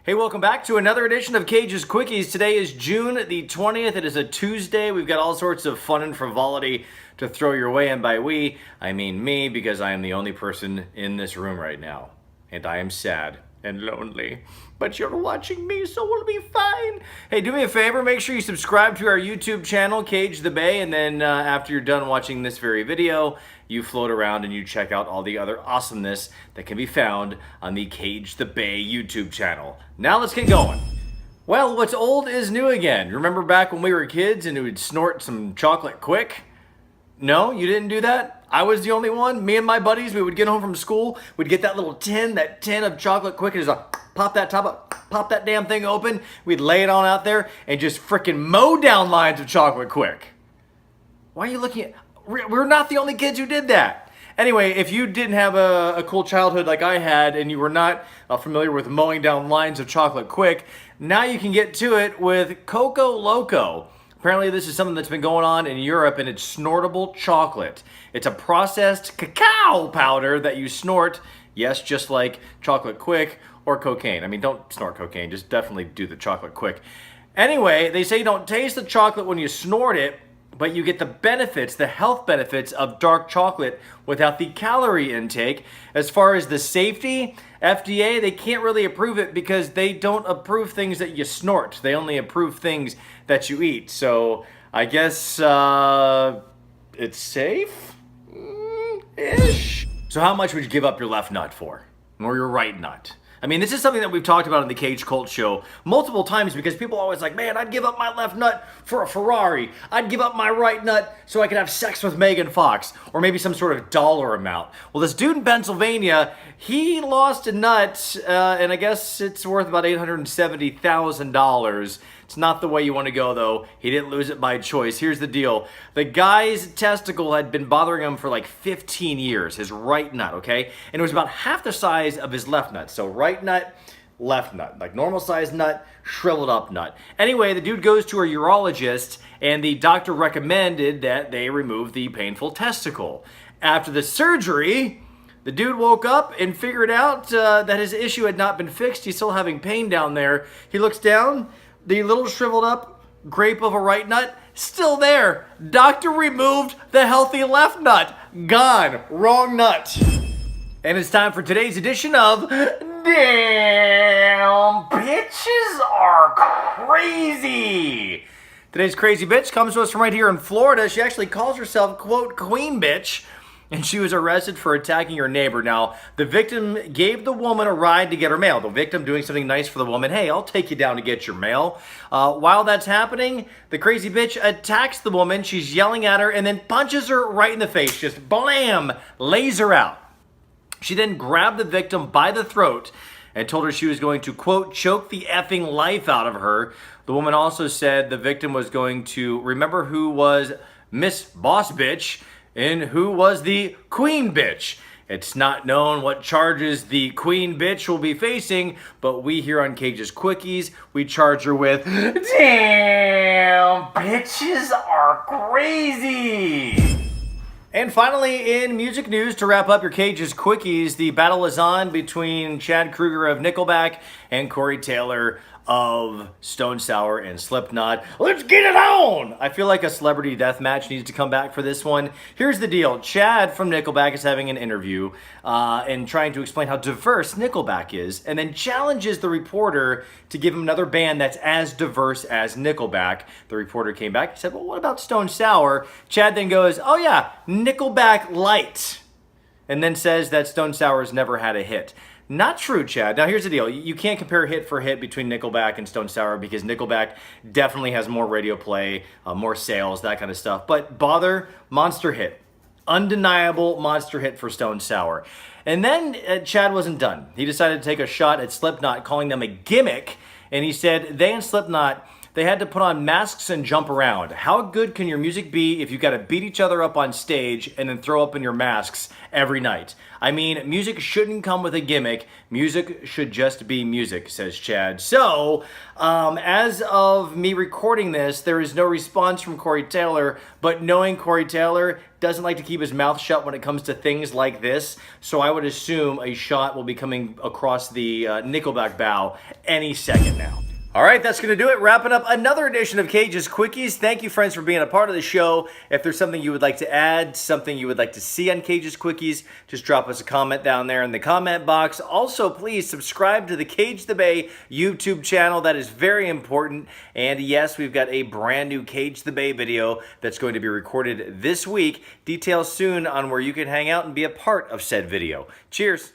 Hey, welcome back to another edition of Cage's Quickies. Today is June the 20th. It is a Tuesday. We've got all sorts of fun and frivolity to throw your way, and by we, I mean me, because I am the only person in this room right now. And I am sad and lonely. But you're watching me, so we'll be fine. Hey, do me a favor. Make sure you subscribe to our YouTube channel, Kage the Bay, and then after you're done watching this very video, you float around and you check out all the other awesomeness that can be found on the Kage the Bay YouTube channel. Now let's get going. Well, what's old is new again. Remember back when we were kids and we would snort some chocolate quick? No, you didn't do that? I was the only one. Me and my buddies, we would get home from school, we'd get that little tin, of chocolate quick, and just pop that top up, pop that damn thing open. We'd lay it on out there and just frickin' mow down lines of chocolate quick. Why are you looking at... We're not the only kids who did that. Anyway, if you didn't have a cool childhood like I had and you were not familiar with mowing down lines of chocolate quick, now you can get to it with Coco Loco. Apparently this is something that's been going on in Europe, and it's snortable chocolate. It's a processed cacao powder that you snort, yes, just like chocolate quick or cocaine. I mean, don't snort cocaine, just definitely do the chocolate quick. Anyway, they say you don't taste the chocolate when you snort it, but you get the benefits, the health benefits of dark chocolate without the calorie intake. As far as the safety, FDA, they can't really approve it because they don't approve things that you snort. They only approve things that you eat. So I guess it's safe? Ish. So how much would you give up your left nut for? Or your right nut? I mean, this is something that we've talked about on the Kage Cult Show multiple times because people are always like, man, I'd give up my left nut for a Ferrari. I'd give up my right nut so I could have sex with Megan Fox, or maybe some sort of dollar amount. Well, this dude in Pennsylvania, he lost a nut, and I guess it's worth about $870,000. It's not the way you want to go, though. He didn't lose it by choice. Here's the deal. The guy's testicle had been bothering him for like 15 years, his right nut, okay? And it was about half the size of his left nut. So right nut, left nut. Like normal size nut, shriveled up nut. Anyway, the dude goes to a urologist, and the doctor recommended that they remove the painful testicle. After the surgery, the dude woke up and figured out that his issue had not been fixed. He's still having pain down there. He looks down. The little shriveled up grape of a right nut, still there. Doctor removed the healthy left nut. Gone. Wrong nut. And it's time for today's edition of Damn Bitches Are Crazy. Today's crazy bitch comes to us from right here in Florida. She actually calls herself, quote, Queen Bitch. And she was arrested for attacking her neighbor. Now, the victim gave the woman a ride to get her mail. The victim doing something nice for the woman. Hey, I'll take you down to get your mail. While that's happening, the crazy bitch attacks the woman. She's yelling at her and then punches her right in the face. Just blam, lays her out. She then grabbed the victim by the throat and told her she was going to, quote, choke the effing life out of her. The woman also said the victim was going to remember who was Miss Boss Bitch and who was the Queen Bitch. It's not known what charges the Queen Bitch will be facing, but we here on Cage's Quickies, we charge her with Damn Bitches Are Crazy. And finally, in music news, to wrap up your Cage's Quickies, the battle is on between Chad Kroeger of Nickelback and Corey Taylor of Stonesour and Slipknot. Let's get it on! I feel like a celebrity death match needs to come back for this one. Here's the deal. Chad from Nickelback is having an interview and trying to explain how diverse Nickelback is, and then challenges the reporter to give him another band that's as diverse as Nickelback. The reporter came back and said, well, what about Stonesour? Chad then goes, oh yeah, Nickelback Light, and then says that Stonesour has never had a hit. Not true, Chad. Now, here's the deal. You can't compare hit for hit between Nickelback and Stonesour because Nickelback definitely has more radio play, more sales, that kind of stuff. But bother, monster hit. Undeniable monster hit for Stonesour. And then Chad wasn't done. He decided to take a shot at Slipknot, calling them a gimmick. And he said they and Slipknot they had to put on masks and jump around. How good can your music be if you gotta beat each other up on stage and then throw up in your masks every night? I mean, music shouldn't come with a gimmick. Music should just be music, says Chad. So, as of me recording this, there is no response from Corey Taylor, but knowing Corey Taylor doesn't like to keep his mouth shut when it comes to things like this, so I would assume a shot will be coming across the Nickelback bow any second now. All right, that's going to do it. Wrapping up another edition of Kage's Quickies. Thank you, friends, for being a part of the show. If there's something you would like to add, something you would like to see on Kage's Quickies, just drop us a comment down there in the comment box. Also, please subscribe to the Kage the Bay YouTube channel. That is very important. And yes, we've got a brand new Kage the Bay video that's going to be recorded this week. Details soon on where you can hang out and be a part of said video. Cheers.